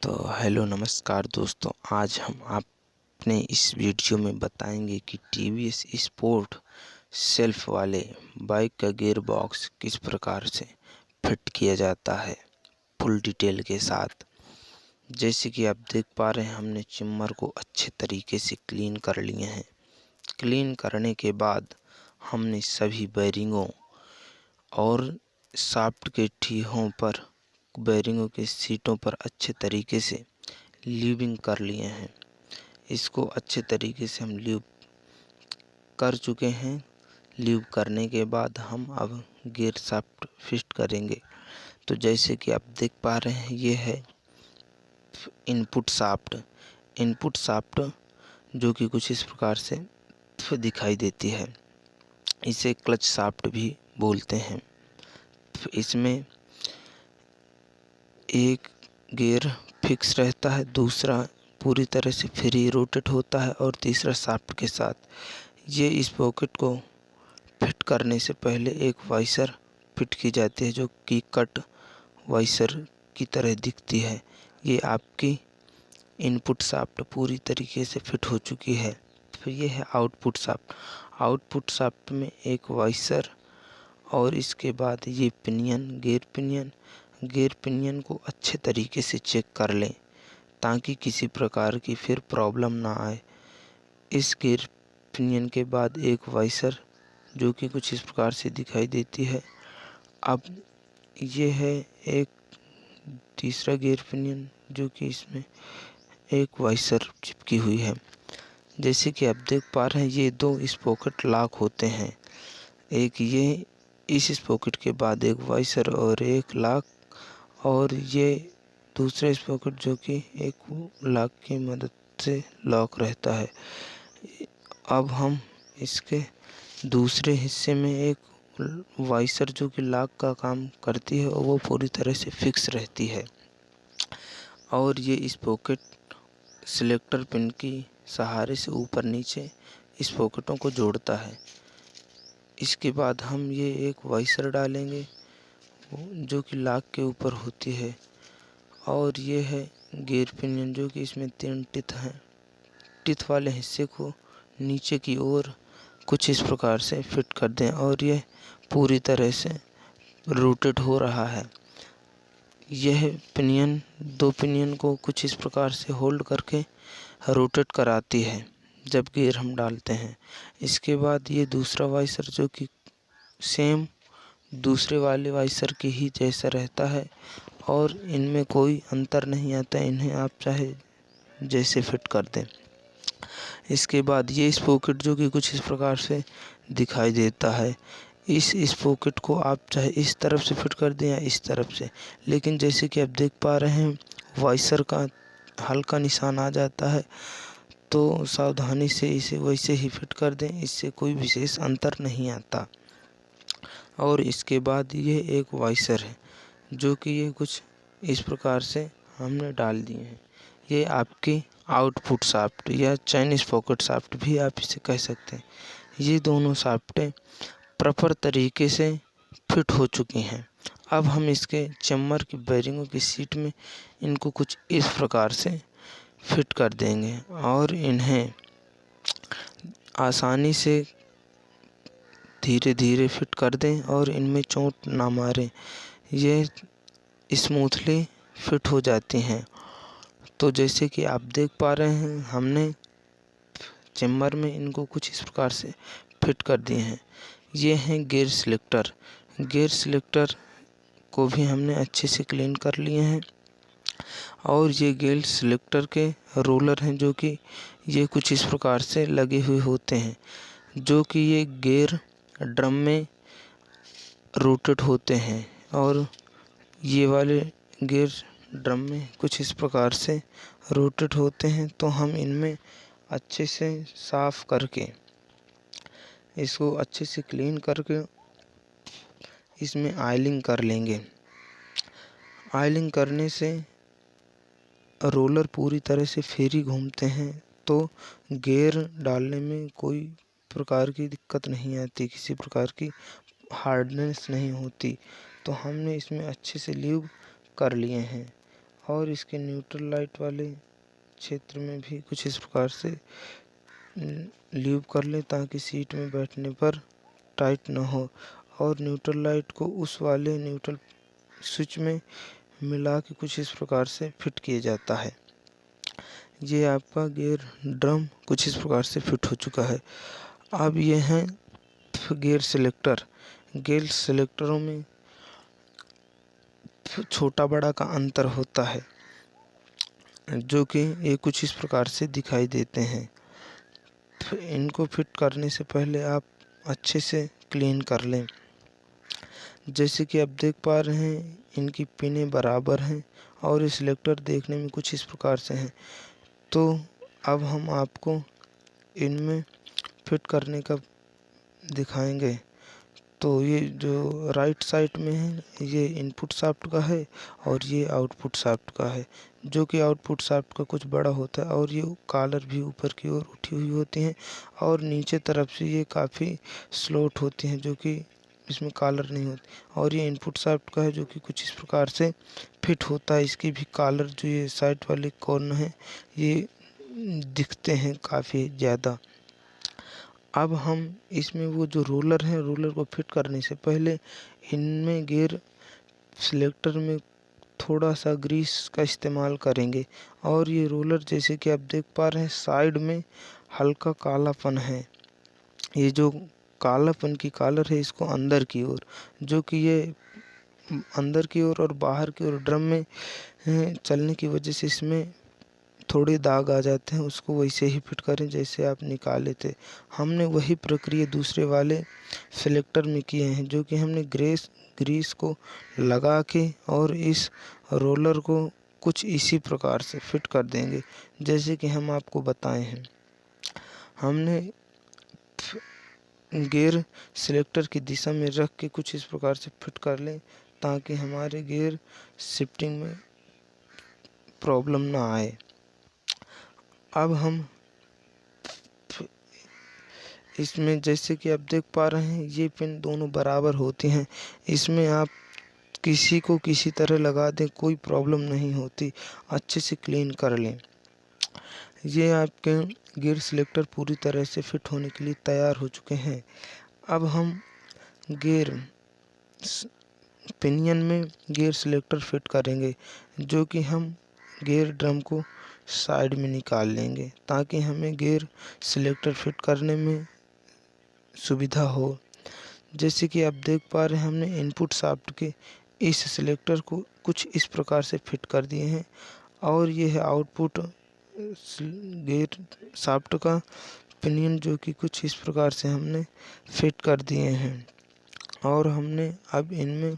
तो हेलो नमस्कार दोस्तों, आज हम अपने इस वीडियो में बताएंगे कि टीवीएस स्पोर्ट सेल्फ वाले बाइक का गियर बॉक्स किस प्रकार से फिट किया जाता है फुल डिटेल के साथ। जैसे कि आप देख पा रहे हैं, हमने चिमर को अच्छे तरीके से क्लीन कर लिए हैं। क्लीन करने के बाद हमने सभी बेरिंगों और शाफ्ट के ठीहों पर, बेरिंगों के सीटों पर अच्छे तरीके से ल्यूबिंग कर लिए हैं। इसको अच्छे तरीके से हम ल्यूब कर चुके हैं। ल्यूब करने के बाद हम अब गियर शाफ्ट फिट करेंगे। तो जैसे कि आप देख पा रहे हैं, ये है इनपुट शाफ्ट। इनपुट शाफ्ट जो कि कुछ इस प्रकार से दिखाई देती है। इसे क्लच शाफ्ट भी बोलते हैं। इसमें एक गियर फिक्स रहता है, दूसरा पूरी तरह से फ्री रोटेट होता है और तीसरा शाफ्ट के साथ। ये इस पॉकेट को फिट करने से पहले एक वाइसर फिट की जाती है, जो कि कट वाइसर की तरह दिखती है। ये आपकी इनपुट शाफ्ट पूरी तरीके से फिट हो चुकी है। फिर ये है आउटपुट शाफ्ट। आउटपुट शाफ्ट में एक वाइसर और इसके बाद ये पिनियन, गियर पिनियन को अच्छे तरीके से चेक कर लें ताकि किसी प्रकार की फिर प्रॉब्लम ना आए। इस गियर पिनियन के बाद एक वाइसर जो कि कुछ इस प्रकार से दिखाई देती है। अब ये है एक तीसरा गियर पिनियन जो कि इसमें एक वाइसर चिपकी हुई है। जैसे कि आप देख पा रहे हैं, ये दो स्पॉकेट लॉक होते हैं। एक ये इस स्पॉकेट के बाद एक वाइसर और एक लॉक, और ये दूसरा स्पॉकेट जो कि एक लॉक की मदद से लॉक रहता है। अब हम इसके दूसरे हिस्से में एक वाइसर जो कि लॉक का काम करती है, वो पूरी तरह से फिक्स रहती है। और ये स्पॉकेट सिलेक्टर पिन की सहारे से ऊपर नीचे इस पॉकेटों को जोड़ता है। इसके बाद हम ये एक वाइसर डालेंगे जो कि लॉक के ऊपर होती है, और ये है गियर पिनियन जो कि इसमें 3 टिथ हैं। टिथ वाले हिस्से को नीचे की ओर कुछ इस प्रकार से फिट कर दें, और यह पूरी तरह से रोटेट हो रहा है। यह पिनियन दो पिनियन को कुछ इस प्रकार से होल्ड करके रोटेट कराती है जब गियर हम डालते हैं। इसके बाद ये दूसरा वाइसर जो कि सेम दूसरे वाले वाइसर के ही जैसा रहता है और इनमें कोई अंतर नहीं आता। इन्हें आप चाहे जैसे फिट कर दें। इसके बाद ये स्पॉकेट जो कि कुछ इस प्रकार से दिखाई देता है। इस स्पॉकेट को आप चाहे इस तरफ से फिट कर दें या इस तरफ से, लेकिन जैसे कि आप देख पा रहे हैं, वाइसर का हल्का निशान आ जाता है, तो सावधानी से इसे वैसे ही फिट कर दें। इससे कोई विशेष अंतर नहीं आता। और इसके बाद ये एक वाइसर है जो कि ये कुछ इस प्रकार से हमने डाल दिए हैं। ये आपकी आउटपुट शाफ्ट या चैन स्पॉकेट शाफ्ट भी आप इसे कह सकते हैं। ये दोनों शाफ्टें प्रॉपर तरीके से फिट हो चुकी हैं। अब हम इसके चेम्बर की बेरिंगों की सीट में इनको कुछ इस प्रकार से फिट कर देंगे और इन्हें आसानी से धीरे धीरे फिट कर दें और इनमें चोट ना मारें। ये स्मूथली फिट हो जाती हैं। तो जैसे कि आप देख पा रहे हैं, हमने चेम्बर में इनको कुछ इस प्रकार से फिट कर दिए हैं। ये हैं गियर सिलेक्टर। गियर सिलेक्टर को भी हमने अच्छे से क्लीन कर लिए हैं। और ये गियर सिलेक्टर के रोलर हैं जो कि ये कुछ इस प्रकार से लगे हुए होते हैं, जो कि ये गियर ड्रम में रोटेट होते हैं। और ये वाले गियर ड्रम में कुछ इस प्रकार से रोटेट होते हैं। तो हम इनमें अच्छे से साफ़ करके, इसको अच्छे से क्लीन करके इसमें ऑयलिंग कर लेंगे। ऑयलिंग करने से रोलर पूरी तरह से फ्री घूमते हैं, तो गियर डालने में कोई प्रकार की दिक्कत नहीं आती, किसी प्रकार की हार्डनेस नहीं होती। तो हमने इसमें अच्छे से ल्यूब कर लिए हैं और इसके न्यूट्रल लाइट वाले क्षेत्र में भी कुछ इस प्रकार से ल्यूब कर लें ताकि सीट में बैठने पर टाइट ना हो। और न्यूट्रल लाइट को उस वाले न्यूट्रल स्विच में मिला के कुछ इस प्रकार से फिट किया जाता है। ये आपका गियर ड्रम कुछ इस प्रकार से फिट हो चुका है। अब ये हैं गियर सिलेक्टर। गियर सिलेक्टरों में छोटा बड़ा का अंतर होता है, जो कि ये कुछ इस प्रकार से दिखाई देते हैं। इनको फिट करने से पहले आप अच्छे से क्लीन कर लें। जैसे कि आप देख पा रहे हैं, इनकी पिनें बराबर हैं और ये सिलेक्टर देखने में कुछ इस प्रकार से हैं। तो अब हम आपको इनमें फिट करने का दिखाएंगे। तो ये जो राइट साइड में है ये इनपुट शाफ्ट का है और ये आउटपुट शाफ्ट का है, जो कि आउटपुट शाफ्ट का कुछ बड़ा होता है और ये कॉलर भी ऊपर की ओर उठी हुई होती हैं और नीचे तरफ से ये काफ़ी स्लोट होती हैं, जो कि इसमें कॉलर नहीं होती। और ये इनपुट शाफ्ट का है, जो कि कुछ इस प्रकार से फिट होता है। इसकी भी कॉलर जो ये साइड वाले कॉर्नर हैं ये दिखते हैं काफ़ी ज़्यादा। अब हम इसमें वो जो रोलर है, रोलर को फिट करने से पहले इनमें गियर सिलेक्टर में थोड़ा सा ग्रीस का इस्तेमाल करेंगे। और ये रोलर जैसे कि आप देख पा रहे हैं साइड में हल्का कालापन है। ये जो कालापन की कॉलर है इसको अंदर की ओर, जो कि ये अंदर की ओर और बाहर की ओर ड्रम में चलने की वजह से इसमें थोड़े दाग आ जाते हैं। उसको वैसे ही फिट करें जैसे आप निकाले थे। हमने वही प्रक्रिया दूसरे वाले सिलेक्टर में किए हैं, जो कि हमने ग्रीस को लगा के और इस रोलर को कुछ इसी प्रकार से फिट कर देंगे जैसे कि हम आपको बताए हैं। हमने गियर सिलेक्टर की दिशा में रख के कुछ इस प्रकार से फिट कर लें ताकि हमारे गियर शिफ्टिंग में प्रॉब्लम ना आए। अब हम इसमें जैसे कि आप देख पा रहे हैं ये पिन दोनों बराबर होती हैं। इसमें आप किसी को किसी तरह लगा दें, कोई प्रॉब्लम नहीं होती। अच्छे से क्लीन कर लें। ये आपके गियर सिलेक्टर पूरी तरह से फिट होने के लिए तैयार हो चुके हैं। अब हम गियर पिनियन में गियर सिलेक्टर फिट करेंगे, जो कि हम गियर ड्रम को साइड में निकाल लेंगे ताकि हमें गियर सिलेक्टर फिट करने में सुविधा हो। जैसे कि आप देख पा रहे हैं हमने इनपुट शाफ्ट के इस सिलेक्टर को कुछ इस प्रकार से फिट कर दिए हैं और ये है आउटपुट गियर शाफ्ट का पिनियन, जो कि कुछ इस प्रकार से हमने फिट कर दिए हैं। और हमने अब इनमें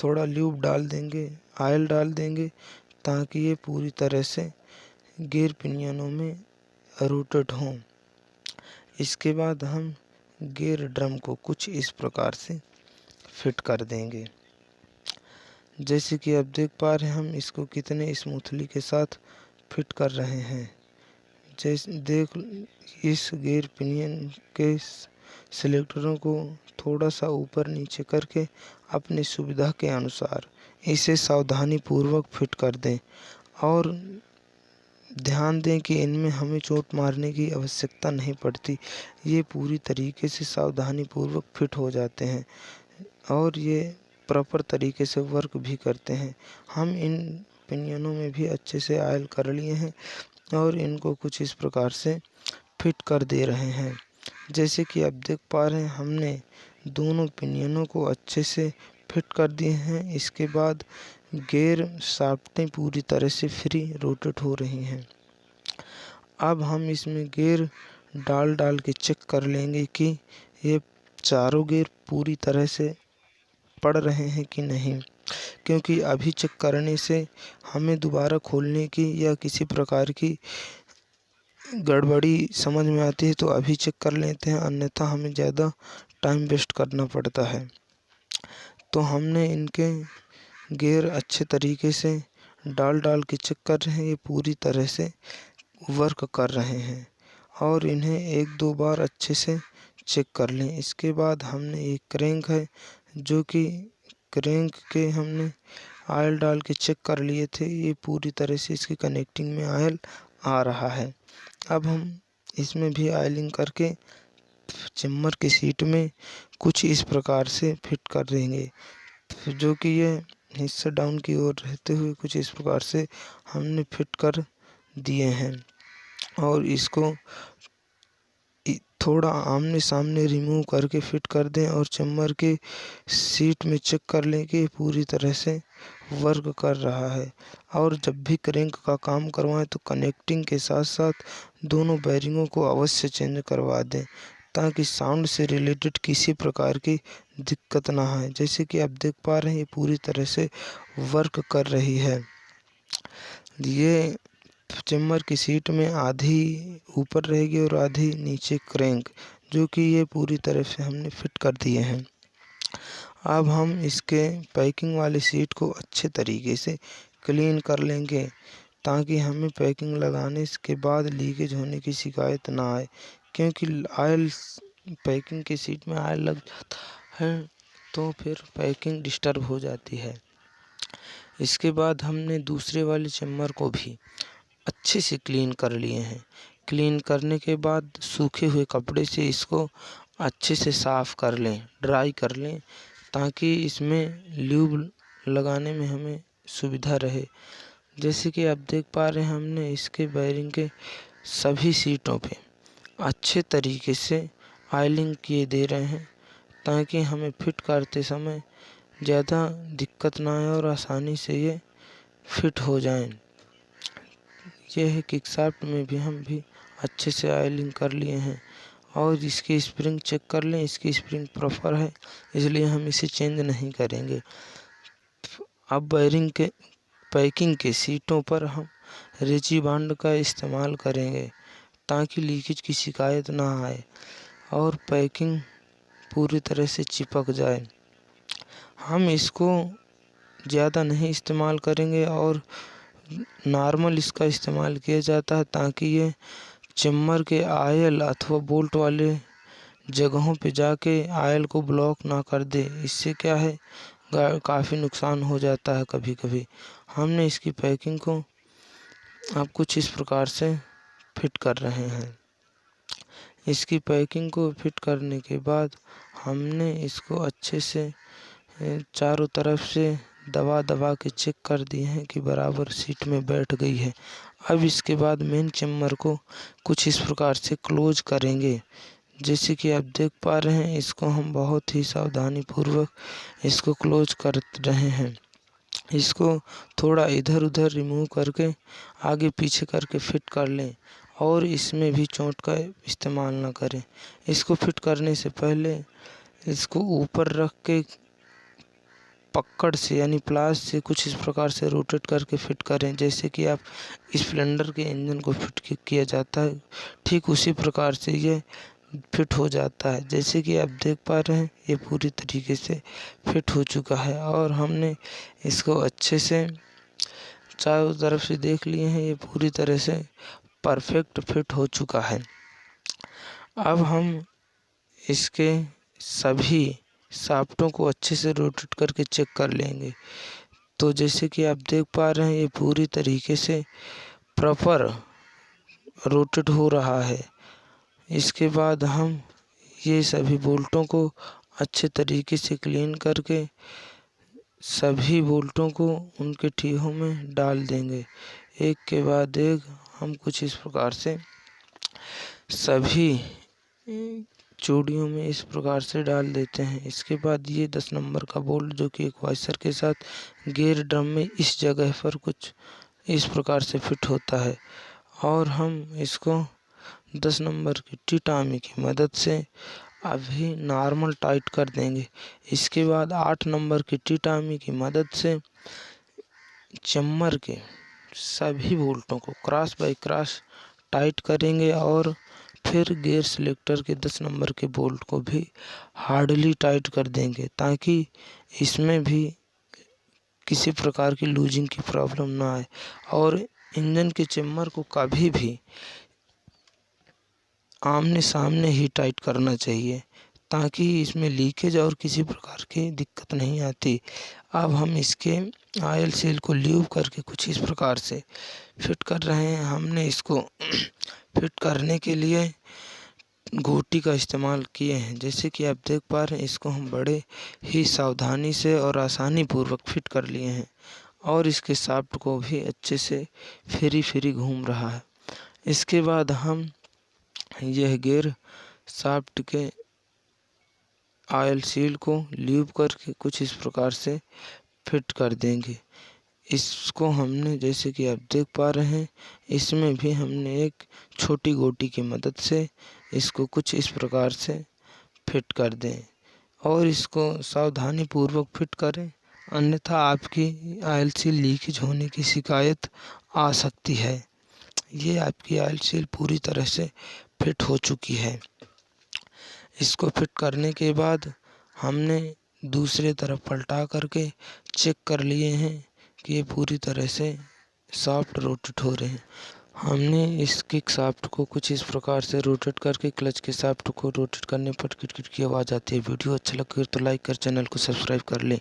थोड़ा ल्यूब डाल देंगे, ऑयल डाल देंगे ताकि ये पूरी तरह से गियर पिनियनों में रोटेट हों। इसके बाद हम गियर ड्रम को कुछ इस प्रकार से फिट कर देंगे। जैसे कि आप देख पा रहे हैं हम इसको कितने स्मूथली के साथ फिट कर रहे हैं। जैसे देख इस गियर पिनियन के सिलेक्टरों को थोड़ा सा ऊपर नीचे करके अपनी सुविधा के अनुसार इसे सावधानी पूर्वक फिट कर दें और ध्यान दें कि इनमें हमें चोट मारने की आवश्यकता नहीं पड़ती। ये पूरी तरीके से सावधानी पूर्वक फिट हो जाते हैं और ये प्रॉपर तरीके से वर्क भी करते हैं। हम इन पिनियनों में भी अच्छे से ऑयल कर लिए हैं और इनको कुछ इस प्रकार से फिट कर दे रहे हैं। जैसे कि आप देख पा रहे हैं हमने दोनों पिनियनों को अच्छे से फिट कर दिए हैं। इसके बाद गियर शाफ्टें पूरी तरह से फ्री रोटेट हो रही हैं। अब हम इसमें गियर डाल के चेक कर लेंगे कि ये चारों गियर पूरी तरह से पड़ रहे हैं कि नहीं, क्योंकि अभी चेक करने से हमें दोबारा खोलने की या किसी प्रकार की गड़बड़ी समझ में आती है तो अभी चेक कर लेते हैं, अन्यथा हमें ज़्यादा टाइम वेस्ट करना पड़ता है। तो हमने इनके गियर अच्छे तरीके से डाल के चेक कर रहे हैं। ये पूरी तरह से वर्क कर रहे हैं और इन्हें एक दो बार अच्छे से चेक कर लें। इसके बाद हमने एक क्रैंक है, जो कि क्रैंक के हमने ऑयल डाल के चेक कर लिए थे, ये पूरी तरह से इसकी कनेक्टिंग में ऑयल आ रहा है। अब हम इसमें भी ऑयलिंग करके चेम्बर की सीट में कुछ इस प्रकार से फिट कर देंगे, जो कि ये हिस्सा डाउन की ओर रहते हुए कुछ इस प्रकार से हमने फिट कर दिए हैं। और इसको थोड़ा आमने सामने रिमूव करके फिट कर दें और चेम्बर के सीट में चेक कर लें कि पूरी तरह से वर्क कर रहा है। और जब भी क्रैंक का काम करवाएं तो कनेक्टिंग के साथ साथ दोनों बेरिंगों को अवश्य चेंज करवा दें, ताकि साउंड से रिलेटेड किसी प्रकार की दिक्कत ना आए। जैसे कि आप देख पा रहे हैं, ये पूरी तरह से वर्क कर रही है। ये चेम्बर की सीट में आधी ऊपर रहेगी और आधी नीचे क्रैंक, जो कि ये पूरी तरह से हमने फिट कर दिए हैं। अब हम इसके पैकिंग वाली सीट को अच्छे तरीके से क्लीन कर लेंगे, ताकि हमें पैकिंग लगाने के बाद लीकेज होने की शिकायत ना आए, क्योंकि ऑयल पैकिंग की सीट में ऑयल लग जाता है तो फिर पैकिंग डिस्टर्ब हो जाती है। इसके बाद हमने दूसरे वाले चेम्बर को भी अच्छे से क्लीन कर लिए हैं। क्लीन करने के बाद सूखे हुए कपड़े से इसको अच्छे से साफ़ कर लें, ड्राई कर लें, ताकि इसमें ल्यूब लगाने में हमें सुविधा रहे। जैसे कि आप देख पा रहे हैं, हमने इसके बेरिंग के सभी सीटों पे अच्छे तरीके से ऑयलिंग किए दे रहे हैं, ताकि हमें फिट करते समय ज़्यादा दिक्कत ना आए और आसानी से ये फिट हो जाएं। ये है किकशाफ्ट में भी हम भी अच्छे से ऑयलिंग कर लिए हैं। और इसकी स्प्रिंग चेक कर लें, इसकी स्प्रिंग प्रॉपर है, इसलिए हम इसे चेंज नहीं करेंगे। अब बेरिंग के पैकिंग के सीटों पर हम रेजी बांड का इस्तेमाल करेंगे, ताकि लीकेज की शिकायत ना आए और पैकिंग पूरी तरह से चिपक जाए। हम इसको ज़्यादा नहीं इस्तेमाल करेंगे और नॉर्मल इसका इस्तेमाल किया जाता है, ताकि ये चेम्बर के ऑयल अथवा बोल्ट वाले जगहों पे जाके ऑयल को ब्लॉक ना कर दे। इससे क्या है, काफ़ी नुकसान हो जाता है कभी कभी। हमने इसकी पैकिंग को अब कुछ इस प्रकार से फिट कर रहे हैं। इसकी पैकिंग को फिट करने के बाद हमने इसको अच्छे से चारों तरफ से दबा दबा के चेक कर दिए हैं कि बराबर सीट में बैठ गई है। अब इसके बाद मेन चेम्बर को कुछ इस प्रकार से क्लोज करेंगे। जैसे कि आप देख पा रहे हैं, इसको हम बहुत ही सावधानी पूर्वक इसको क्लोज कर रहे हैं। इसको थोड़ा इधर उधर रिमूव करके आगे पीछे करके फिट कर लें, और इसमें भी चोट का इस्तेमाल ना करें। इसको फिट करने से पहले इसको ऊपर रख के पकड़ से यानी प्लास से कुछ इस प्रकार से रोटेट करके फिट करें, जैसे कि आप स्प्लेंडर के इंजन को फिट किया जाता है, ठीक उसी प्रकार से ये फिट हो जाता है। जैसे कि आप देख पा रहे हैं, ये पूरी तरीके से फिट हो चुका है और हमने इसको अच्छे से चारों तरफ से देख लिए हैं, ये पूरी तरह से परफेक्ट फिट हो चुका है। अब हम इसके सभी शाफ्टों को अच्छे से रोटेट करके चेक कर लेंगे। तो जैसे कि आप देख पा रहे हैं, ये पूरी तरीके से प्रॉपर रोटेट हो रहा है। इसके बाद हम ये सभी बोल्टों को अच्छे तरीके से क्लीन करके सभी बोल्टों को उनके ठीहों में डाल देंगे। एक के बाद एक हम कुछ इस प्रकार से सभी चूड़ियों में इस प्रकार से डाल देते हैं। इसके बाद ये 10 नंबर का बोल्ट, जो कि एक वाइसर के साथ गियर ड्रम में इस जगह पर कुछ इस प्रकार से फिट होता है, और हम इसको 10 नंबर की टी-टामी की मदद से अभी नॉर्मल टाइट कर देंगे। इसके बाद 8 नंबर की टी-टामी की मदद से चेम्बर के सभी बोल्टों को क्रॉस बाय क्रॉस टाइट करेंगे, और फिर गियर सिलेक्टर के 10 नंबर के बोल्ट को भी हार्डली टाइट कर देंगे, ताकि इसमें भी किसी प्रकार की लूजिंग की प्रॉब्लम ना आए। और इंजन के चेम्बर को कभी भी आमने सामने ही टाइट करना चाहिए, ताकि इसमें लीकेज और किसी प्रकार की दिक्कत नहीं आती। अब हम इसके ऑयल सील को ल्यूब करके कुछ इस प्रकार से फिट कर रहे हैं। हमने इसको फिट करने के लिए गोटी का इस्तेमाल किए हैं। जैसे कि आप देख पा रहे हैं, इसको हम बड़े ही सावधानी से और आसानी पूर्वक फिट कर लिए हैं और इसके शाफ्ट को भी अच्छे से फ्री घूम रहा है। इसके बाद हम यह गियर शाफ्ट के ऑयल सील को ल्यूब करके कुछ इस प्रकार से फिट कर देंगे। इसको हमने, जैसे कि आप देख पा रहे हैं, इसमें भी हमने एक छोटी गोटी की मदद से इसको कुछ इस प्रकार से फिट कर दें और इसको सावधानी पूर्वक फिट करें, अन्यथा आपकी ऑयल सील लीकेज होने की शिकायत आ सकती है। ये आपकी ऑयल सील पूरी तरह से फिट हो चुकी है। इसको फिट करने के बाद हमने दूसरे तरफ पलटा करके चेक कर लिए हैं कि ये पूरी तरह से सॉफ्ट रोटेट हो रहे हैं। हमने इस किक शाफ्ट को कुछ इस प्रकार से रोटेट करके क्लच के शाफ्ट को रोटेट करने पर किट-किट की आवाज़ आती है। वीडियो अच्छा लगे तो लाइक कर, चैनल को सब्सक्राइब कर लें।